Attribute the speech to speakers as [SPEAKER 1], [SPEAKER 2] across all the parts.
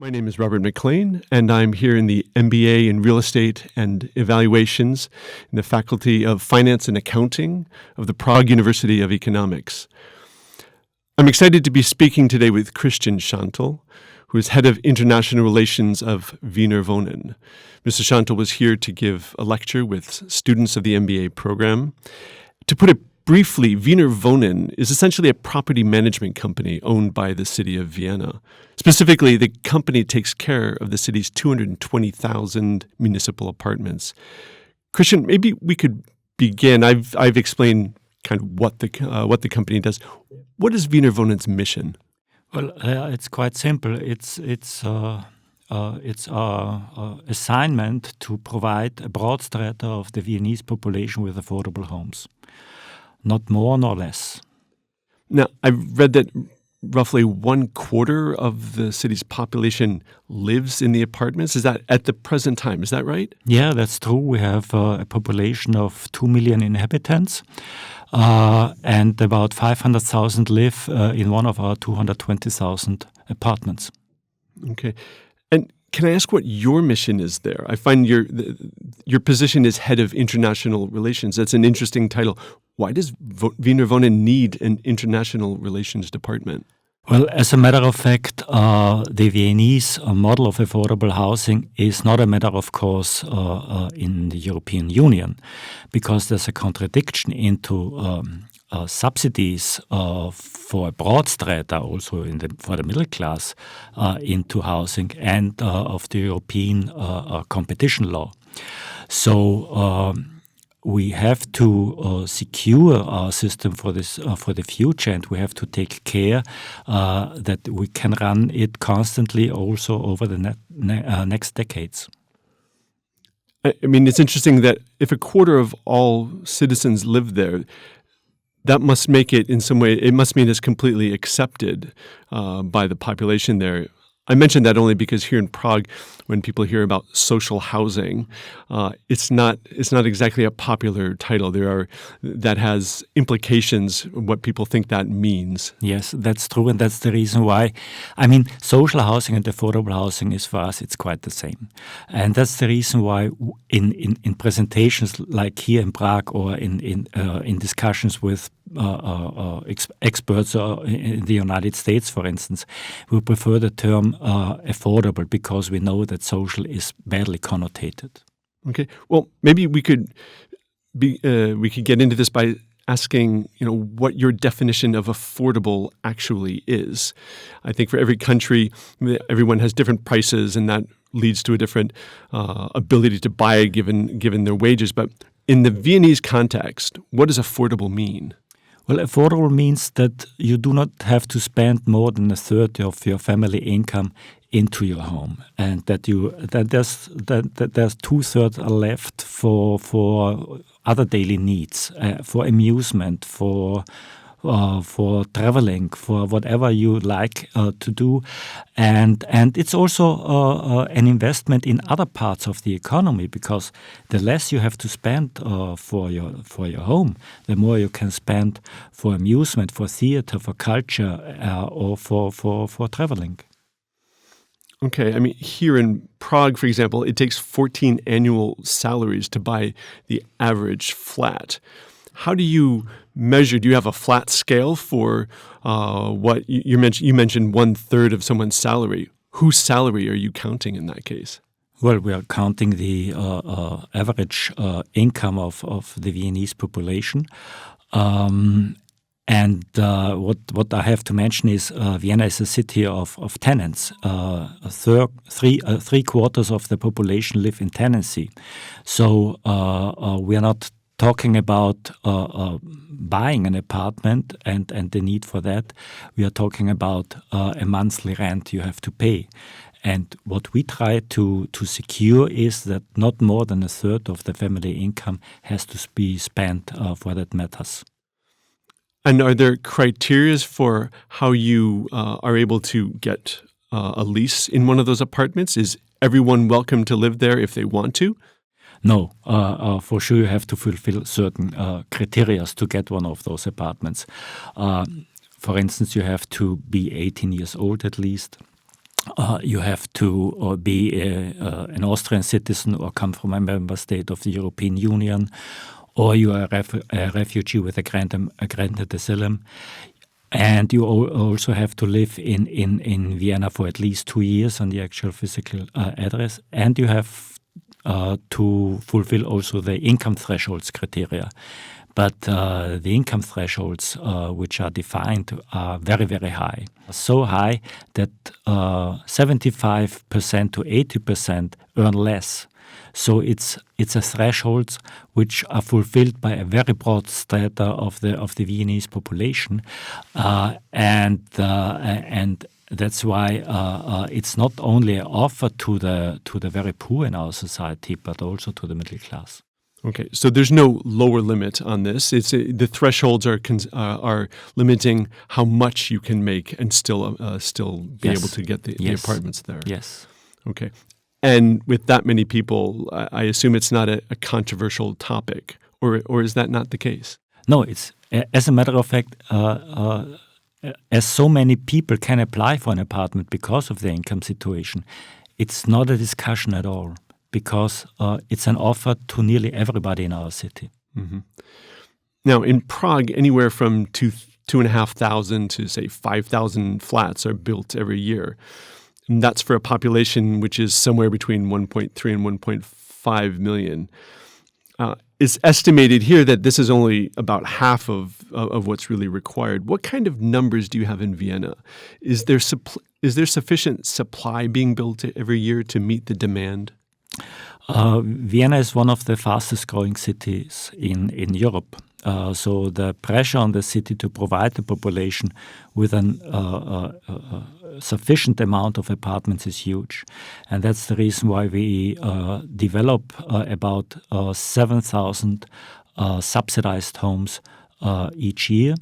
[SPEAKER 1] My name is Robert McLean, and I'm here in the MBA in Real Estate and Evaluations in the Faculty of Finance and Accounting of the Prague University of Economics. I'm excited to be speaking today with Christian Schantl, who is Head of International Relations of Wiener Wohnen. Mr. Schantl was here to give a lecture with students of the MBA program. To put it briefly, Wiener Wohnen is essentially a property management company owned by the city of Vienna. Specifically, the company takes care of the city's 220,000 municipal apartments. Christian, maybe we could begin. I've explained kind of what the company does. What is Wiener Wohnen's mission?
[SPEAKER 2] Well, it's quite simple. It's our assignment to provide a broad strata of the Viennese population with affordable homes. Not more nor less.
[SPEAKER 1] Now, I've read that roughly 1/4 of the city's population lives in the apartments. Is that at the present time? Is that right?
[SPEAKER 2] Yeah, that's true. We have a population of 2 million inhabitants, and about 500,000 live in one of our 220,000 apartments.
[SPEAKER 1] Okay. And can I ask what your mission is there? I find your position is Head of International Relations. That's an interesting title. Why does Wiener Wohnen need an international relations department?
[SPEAKER 2] Well, as a matter of fact, the Viennese model of affordable housing is not a matter of course in the European Union, because there's a contradiction into subsidies for a broad strata, also for the middle class, into housing, and of the European competition law. So we have to secure our system for the future, and we have to take care that we can run it constantly also over the next decades.
[SPEAKER 1] I mean, it's interesting that if 1/4 of all citizens live there, that must make it in some way, it must mean it's completely accepted by the population there. I mentioned that only because here in Prague, when people hear about social housing, it's not exactly a popular title. That has implications, what people think that means.
[SPEAKER 2] Yes, that's true, and that's the reason why. I mean, social housing and affordable housing is for us, it's quite the same. And that's the reason why in presentations like here in Prague, or in discussions with experts in the United States, for instance, we prefer the term affordable, because we know that social is badly connotated.
[SPEAKER 1] Okay. Well, maybe we could get into this by asking, what your definition of affordable actually is. I think for every country, everyone has different prices, and that leads to a different ability to buy given their wages. But in the Viennese context, what does affordable mean?
[SPEAKER 2] Well, affordable means that you do not have to spend more than 1/3 of your family income into your home, and that there's 2/3 are left for other daily needs, for amusement, for traveling, for whatever you like to do, and it's also an investment in other parts of the economy, because the less you have to spend for your home, the more you can spend for amusement, for theater, for culture, or for traveling.
[SPEAKER 1] Okay, I mean, here in Prague, for example, it takes 14 annual salaries to buy the average flat. How do you measure? Do you have a flat scale for what you mentioned? You mentioned 1/3 of someone's salary. Whose salary are you counting in that case?
[SPEAKER 2] Well, we are counting the average income of the Viennese population. And what I have to mention is Vienna is a city of tenants. 3/4 of the population live in tenancy. So we are not talking about buying an apartment and the need for that. We are talking about a monthly rent you have to pay. And what we try to secure is that not more than 1/3 of the family income has to be spent for that matters.
[SPEAKER 1] And are there criteria for how you are able to get a lease in one of those apartments? Is everyone welcome to live there if they want to?
[SPEAKER 2] No, for sure you have to fulfill certain criteria to get one of those apartments. For instance, you have to be 18 years old at least. you have to be an Austrian citizen or come from a member state of the European Union, or you are a refugee with a granted asylum. And you also have to live in Vienna for at least 2 years on the actual physical address. And you have to fulfill also the income thresholds criteria. But the income thresholds which are defined are very, very high. So high that 75% to 80% earn less. So it's a thresholds which are fulfilled by a very broad strata of the Viennese population, and that's why it's not only offered to the very poor in our society, but also to the middle class.
[SPEAKER 1] Okay, so there's no lower limit on this. It's the thresholds are limiting how much you can make and still be able to get the apartments there.
[SPEAKER 2] Yes.
[SPEAKER 1] Okay. And with that many people, I assume it's not a controversial topic, or is that not the case?
[SPEAKER 2] No, it's as a matter of fact, as so many people can apply for an apartment because of their income situation, it's not a discussion at all, because it's an offer to nearly everybody in our city.
[SPEAKER 1] Mm-hmm. Now, in Prague, anywhere from 2,500 to, say, 5,000 flats are built every year. And that's for a population which is somewhere between 1.3 and 1.5 million. It's estimated here that this is only about half of what's really required. What kind of numbers do you have in Vienna? Is there sufficient supply being built every year to meet the demand?
[SPEAKER 2] Vienna is one of the fastest growing cities in Europe. So the pressure on the city to provide the population with a sufficient amount of apartments is huge. And that's the reason why we develop about 7,000 subsidized homes each year.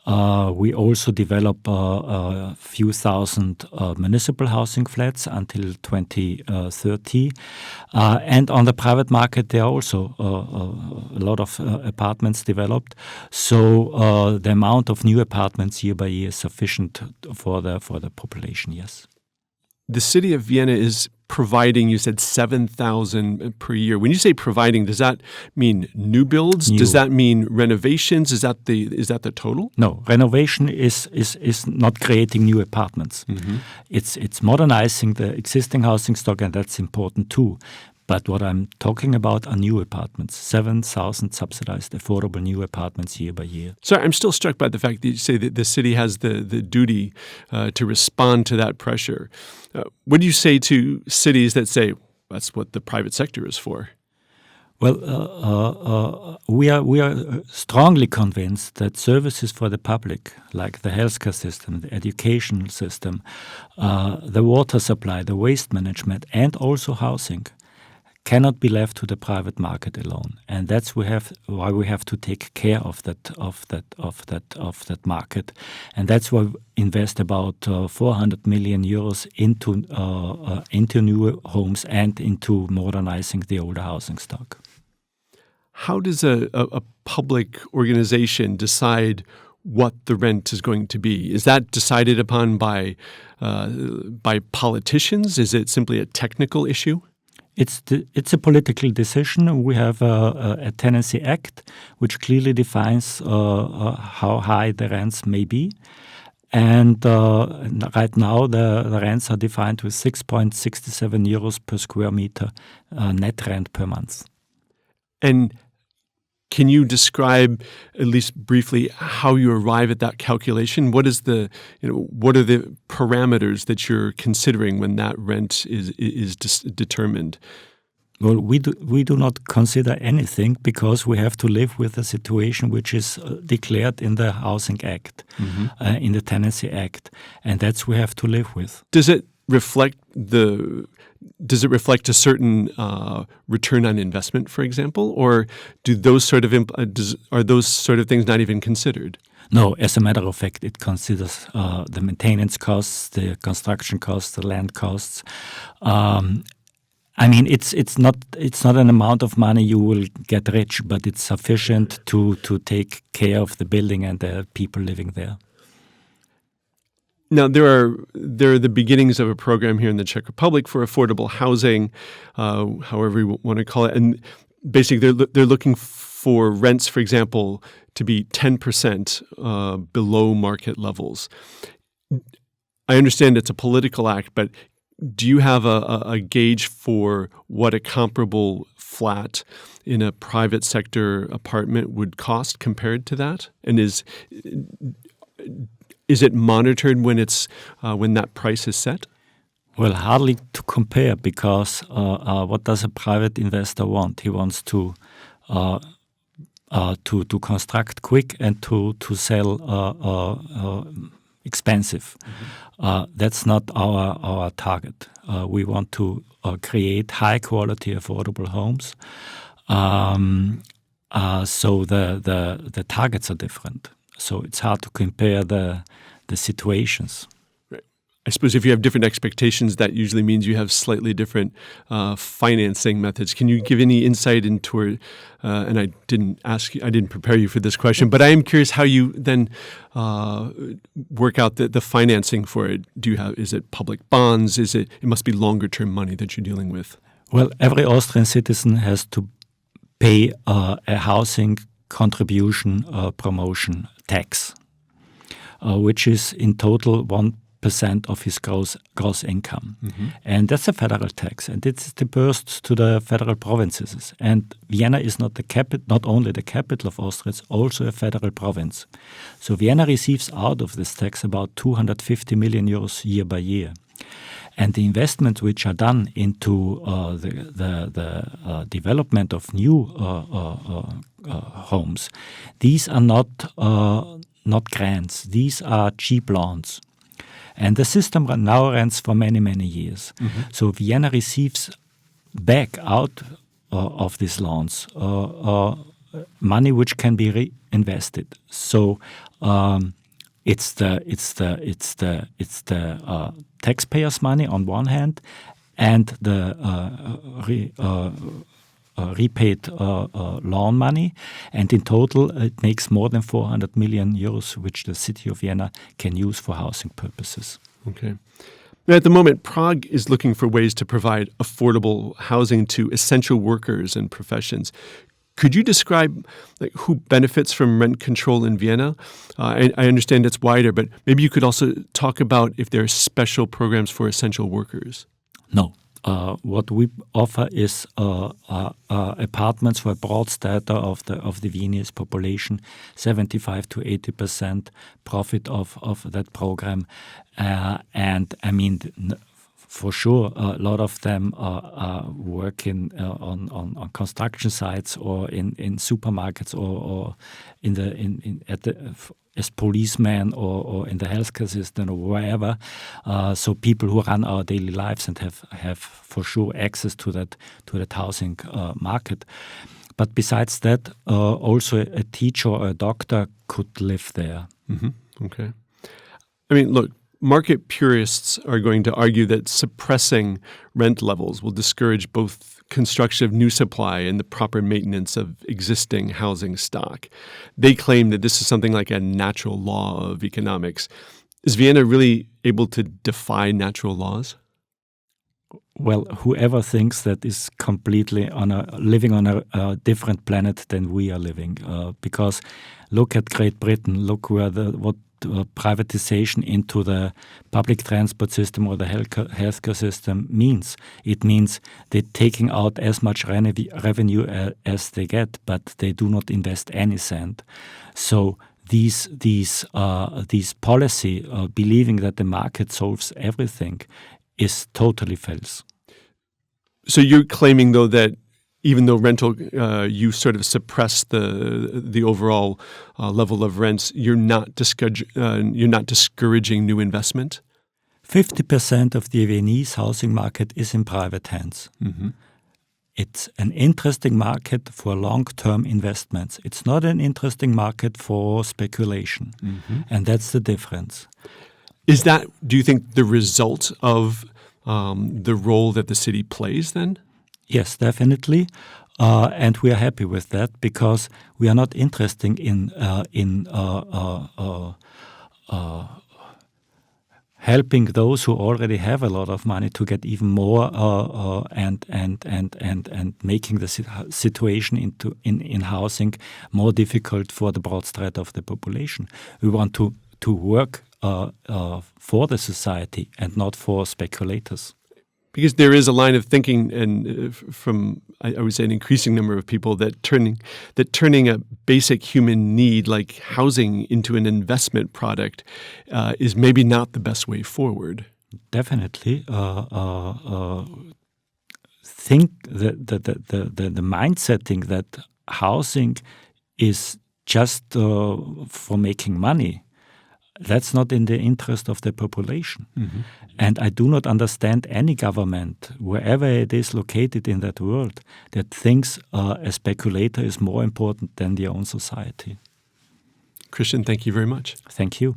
[SPEAKER 2] We also develop a few thousand municipal housing flats until 2030. And on the private market, there are also a lot of apartments developed. So the amount of new apartments year by year is sufficient for the population, yes.
[SPEAKER 1] The city of Vienna is providing, you said 7,000 per year. When you say providing, does that mean new builds? Does that mean renovations? Is that the total?
[SPEAKER 2] No, renovation is not creating new apartments. Mm-hmm. It's modernizing the existing housing stock, and that's important too. But what I'm talking about are new apartments, 7,000 subsidized, affordable new apartments year by year.
[SPEAKER 1] So I'm still struck by the fact that you say that the city has the duty to respond to that pressure. What do you say to cities that say, that's what the private sector is for?
[SPEAKER 2] Well, we are strongly convinced that services for the public, like the healthcare system, the educational system, the water supply, the waste management, and also housing, cannot be left to the private market alone, and that's why we have to take care of that market, and that's why we invest about 400 million euros into new homes and into modernizing the older housing stock.
[SPEAKER 1] How does a public organization decide what the rent is going to be? Is that decided upon by politicians? Is it simply a technical issue?
[SPEAKER 2] It's a political decision. We have a Tenancy Act, which clearly defines how high the rents may be. And right now, the rents are defined with 6.67 euros per square meter net rent per month.
[SPEAKER 1] And can you describe, at least briefly, how you arrive at that calculation? What are the parameters that you're considering when that rent is determined?
[SPEAKER 2] Well, we do not consider anything, because we have to live with a situation which is declared in the Housing Act, mm-hmm. In the Tenancy Act, and that's we have to live with.
[SPEAKER 1] Does it reflect a certain return on investment, for example, or are those sort of things not even considered?
[SPEAKER 2] No, as a matter of fact, it considers the maintenance costs, the construction costs, the land costs. I mean, it's not an amount of money you will get rich, but it's sufficient to take care of the building and the people living there.
[SPEAKER 1] Now, there are the beginnings of a program here in the Czech Republic for affordable housing, however you want to call it. And basically, they're looking for rents, for example, to be 10% below market levels. I understand it's a political act, but do you have a gauge for what a comparable flat in a private sector apartment would cost compared to that? And is it monitored when that price is set?
[SPEAKER 2] Well, hardly to compare, because what does a private investor want? He wants to construct quick and to sell expensive. That's not our target. We want to create high quality, affordable homes. So the targets are different. So it's hard to compare the situations.
[SPEAKER 1] I suppose if you have different expectations, that usually means you have slightly different financing methods. Can you give any insight into, and I didn't prepare you for this question, but I am curious how you then work out the financing for it. Is it public bonds? It must be longer term money that you're dealing with.
[SPEAKER 2] Well, every Austrian citizen has to pay a housing contribution promotion tax, which is in total 1% of his gross income. Mm-hmm. And that's a federal tax, and it's dispersed to the federal provinces. And Vienna is not only the capital of Austria, it's also a federal province. So Vienna receives out of this tax about 250 million euros year by year. And the investments which are done into the development of new homes, these are not grants. These are cheap loans. And the system now runs for many, many years. Mm-hmm. So Vienna receives back out of these loans money which can be reinvested. So it's the taxpayers' money on one hand, and the repaid loan money, and in total it makes more than 400 million euros, which the city of Vienna can use for housing purposes. Okay.
[SPEAKER 1] Now, at the moment, Prague is looking for ways to provide affordable housing to essential workers and professions. Could you describe who benefits from rent control in Vienna? I understand it's wider, but maybe you could also talk about if there are special programs for essential workers.
[SPEAKER 2] No. What we offer is apartments for a broad strata of the Viennese population, 75 to 80% profit of that program, and I mean, for sure, a lot of them are working on construction sites or in supermarkets or as policemen or in the healthcare system or wherever. So people who run our daily lives and have for sure access to that housing market. But besides that, also a teacher or a doctor could live there.
[SPEAKER 1] Mm-hmm. Okay. I mean, look, market purists are going to argue that suppressing rent levels will discourage both construction of new supply and the proper maintenance of existing housing stock. They claim that this is something like a natural law of economics. Is Vienna really able to defy natural laws?
[SPEAKER 2] Well, whoever thinks that is completely living on a different planet than we are living. Because look at Great Britain, look what privatization into the public transport system or the healthcare system means. It means they're taking out as much revenue as they get, but they do not invest any cent. So these policy, believing that the market solves everything, is totally false.
[SPEAKER 1] So you're claiming, though, that even though rental, you sort of suppress the overall level of rents, you're not discouraging new investment?
[SPEAKER 2] 50% of the Viennese housing market is in private hands. Mm-hmm. It's an interesting market for long-term investments. It's not an interesting market for speculation. Mm-hmm. And that's the difference.
[SPEAKER 1] Is that, do you think, the result of the role that the city plays then?
[SPEAKER 2] Yes, definitely. And we are happy with that because we are not interested in helping those who already have a lot of money to get even more, and making the situation in housing more difficult for the broad strata of the population. We want to work for the society and not for speculators.
[SPEAKER 1] Because there is a line of thinking, and from I would say an increasing number of people, that turning a basic human need like housing into an investment product is maybe not the best way forward.
[SPEAKER 2] Definitely, think the mind setting that housing is just for making money. That's not in the interest of the population. Mm-hmm. And I do not understand any government, wherever it is located in that world, that thinks a speculator is more important than their own society.
[SPEAKER 1] Christian, thank you very much.
[SPEAKER 2] Thank you.